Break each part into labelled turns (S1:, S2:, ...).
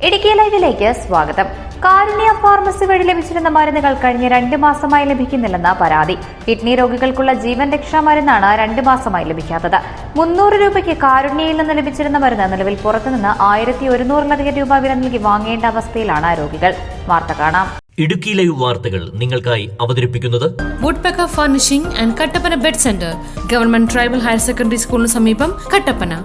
S1: ഇടുക്കി ലൈവിലേക്ക് സ്വാഗതം. കാരുണ്യ ഫാർമസി വഴി ലഭിച്ചിരുന്ന മരുന്നുകൾ കഴിഞ്ഞ 2 മാസമായി ലഭിക്കുന്നില്ലെന്ന പരാതി. കിഡ്നി രോഗികൾക്കുള്ള ജീവൻ രക്ഷാ മരുന്നാണ് 2 മാസമായി ലഭിക്കാത്തത്. 300 രൂപയ്ക്ക് കാരുണ്യയിൽ നിന്ന് ലഭിച്ചിരുന്ന മരുന്ന് നിലവിൽ പുറത്തുനിന്ന് 1100-ലധികം രൂപ വില നൽകി വാങ്ങേണ്ട അവസ്ഥയിലാണ് രോഗികൾ. വാർത്ത കാണാം.
S2: ഇടുക്കി ലൈവ് വാർത്തകൾ നിങ്ങൾക്കായി അവതരിപ്പിക്കുന്നത്
S3: woodpecker furnishing and Kattappana bed centre, government tribal higher secondary സ്കൂളിന് സമീപം, കട്ടപ്പന.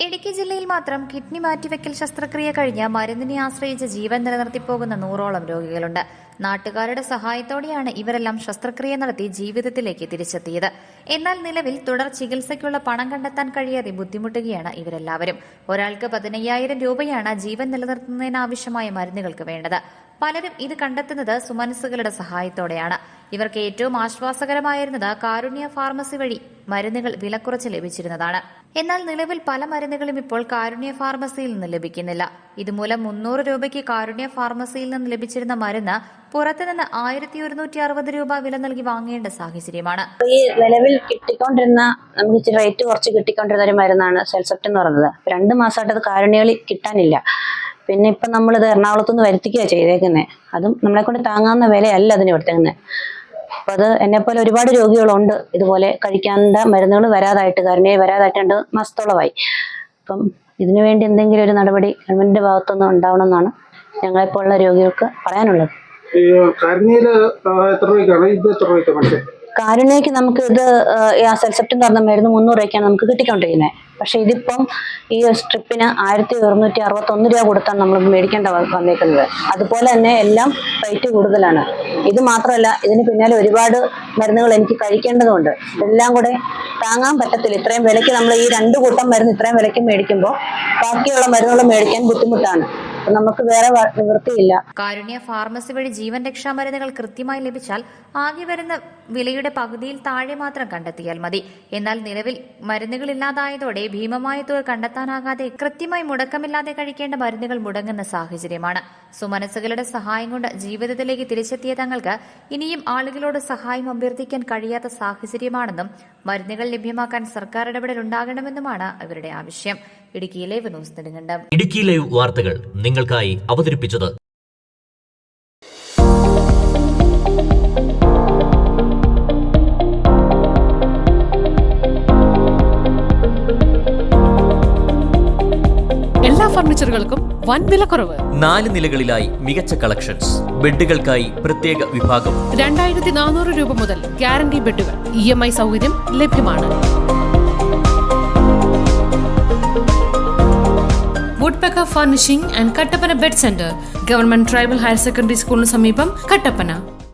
S1: ഇടുക്കി ജില്ലയിൽ മാത്രം കിഡ്നി മാറ്റിവെക്കൽ ശസ്ത്രക്രിയ കഴിഞ്ഞ് മരുന്നിനെ ആശ്രയിച്ച് ജീവൻ നിലനിർത്തിപ്പോകുന്ന 100ഓളം രോഗികളുണ്ട്. നാട്ടുകാരുടെ സഹായത്തോടെയാണ് ഇവരെല്ലാം ശസ്ത്രക്രിയ നടത്തി ജീവിതത്തിലേക്ക് തിരിച്ചെത്തിയത്. എന്നാൽ നിലവിൽ തുടർ ചികിത്സയ്ക്കുള്ള പണം കണ്ടെത്താൻ കഴിയാതെ ബുദ്ധിമുട്ടുകയാണ് ഇവരെല്ലാവരും. ഒരാൾക്ക് 15,000 രൂപയാണ് ജീവൻ നിലനിർത്തുന്നതിനാവശ്യമായ മരുന്നുകൾക്ക് വേണ്ടത്. പലരും ഇത് കണ്ടെത്തുന്നത് സുമനസ്സുകളുടെ സഹായത്തോടെയാണ്. ഇവർക്ക് ഏറ്റവും ആശ്വാസകരമായിരുന്നത് കാരുണ്യ ഫാർമസി വഴി മരുന്നുകൾ വിലക്കുറച്ച് ലഭിച്ചിരുന്നതാണ്. എന്നാൽ നിലവിൽ പല മരുന്നുകളും ഇപ്പോൾ കാരുണ്യ ഫാർമസിയിൽ നിന്ന് ലഭിക്കുന്നില്ല. ഇതുമൂലം 300 രൂപയ്ക്ക് കാരുണ്യ ഫാർമസിയിൽ നിന്ന് ലഭിച്ചിരുന്ന മരുന്ന് പുറത്തുനിന്ന് 1160 രൂപ വില നൽകി വാങ്ങേണ്ട സാഹചര്യമാണ്.
S4: ഈ നിലവിൽ കിട്ടിക്കൊണ്ടിരുന്ന നമുക്ക് റേറ്റ് കുറച്ച് കിട്ടിക്കൊണ്ടിരുന്ന ഒരു മരുന്നാണ് സെൽസെപ്റ്റ് എന്ന് പറയുന്നത്. 2 മാസമായിട്ട് അത് കാരുണ്യകളിൽ കിട്ടാനില്ല. പിന്നെ ഇപ്പം നമ്മളിത് എറണാകുളത്തുനിന്ന് വരുത്തിക്കുക ചെയ്തേക്കുന്നത്. അതും നമ്മളെ കൊണ്ട് താങ്ങാവുന്ന വിലയല്ല അതിന് കൊടുത്തേക്കുന്നത്. അപ്പോൾ അത് എന്നെപ്പോലെ ഒരുപാട് രോഗികളുണ്ട് ഇതുപോലെ കഴിക്കാണ്ട മരുന്നുകൾ വരാതായിട്ട്, കാരുണ്യ വരാതായിട്ട് 2 മാസത്തോളമായി. അപ്പം ഇതിനു വേണ്ടി എന്തെങ്കിലും ഒരു നടപടി ഗവൺമെന്റിന്റെ ഭാഗത്തുനിന്ന് ഉണ്ടാവണമെന്നാണ് ഞങ്ങളെപ്പോലുള്ള രോഗികൾക്ക് പറയാനുള്ളത്. കാരുണ്യക്ക് നമുക്ക് ഇത് സെൽസെപ്റ്റ് എന്ന് പറഞ്ഞ മരുന്ന് 300 രൂപയ്ക്കാണ് നമുക്ക് കിട്ടിക്കൊണ്ടിരിക്കുന്നത്. പക്ഷെ ഇതിപ്പം ഈ സ്ട്രിപ്പിന് 1161 രൂപ കൊടുത്താണ് നമ്മൾ മേടിക്കേണ്ട വന്നേക്കുന്നത്. അതുപോലെ തന്നെ എല്ലാം റേറ്റ് കൂടുതലാണ്. ഇത് മാത്രമല്ല, ഇതിന് പിന്നാലെ ഒരുപാട് മരുന്നുകൾ എനിക്ക് കഴിക്കേണ്ടതുണ്ട്. എല്ലാം കൂടെ താങ്ങാൻ പറ്റത്തില്ല. ഇത്രയും വിലയ്ക്ക് നമ്മൾ ഈ 2 കൂട്ടം മരുന്ന് ഇത്രയും വിലയ്ക്ക് മേടിക്കുമ്പോൾ ബാക്കിയുള്ള മരുന്നുകൾ മേടിക്കാൻ ബുദ്ധിമുട്ടാണ്. നമുക്ക് വേറെ നിവൃത്തിയില്ല.
S1: കാരുണ്യ ഫാർമസി വഴി ജീവൻ രക്ഷാ മരുന്നുകൾ കൃത്യമായി ലഭിച്ചാൽ ആകെ വരുന്ന വിലയുടെ പകുതിയിൽ താഴെ മാത്രം കണ്ടെത്തിയാൽ മതി. എന്നാൽ നിലവിൽ മരുന്നുകൾ ഇല്ലാതായതോടെ ഭീമമായ തുക കണ്ടെത്താനാകാതെ കൃത്യമായി മുടക്കമില്ലാതെ കഴിക്കേണ്ട മരുന്നുകൾ മുടങ്ങുന്ന സാഹചര്യമാണ്. സുമനസ്സുകളുടെ സഹായം കൊണ്ട് ജീവിതത്തിലേക്ക് തിരിച്ചെത്തിയ തങ്ങൾക്ക് ഇനിയും ആളുകളോട് സഹായം അഭ്യർത്ഥിക്കാൻ കഴിയാത്ത സാഹചര്യമാണെന്നും മരുന്നുകൾ ലഭ്യമാക്കാൻ സർക്കാർ ഇടപെടൽ ഉണ്ടാകണമെന്നുമാണ് അവരുടെ ആവശ്യം. Idukki live news Nedumkandam.
S2: Idukki live വാർത്തകൾ നിങ്ങൾക്കായി അവതരിപ്പിച്ചത്
S3: എല്ലാ ഫർണിച്ചറുകൾക്കും വൻ വിലക്കുറവ്.
S2: 4 നിലകളിലായി മികച്ച കളക്ഷൻസ്. ബെഡുകൾക്കായി പ്രത്യേക വിഭാഗം.
S3: 2400 രൂപ മുതൽ ഗ്യാരണ്ടി ബെഡുകൾ. EMI സൗകര്യം ലഭ്യമാണ്. Woodpecker furnishing and Kattappana bed centre, government tribal higher secondary സ്കൂളിന് സമീപം, കട്ടപ്പന.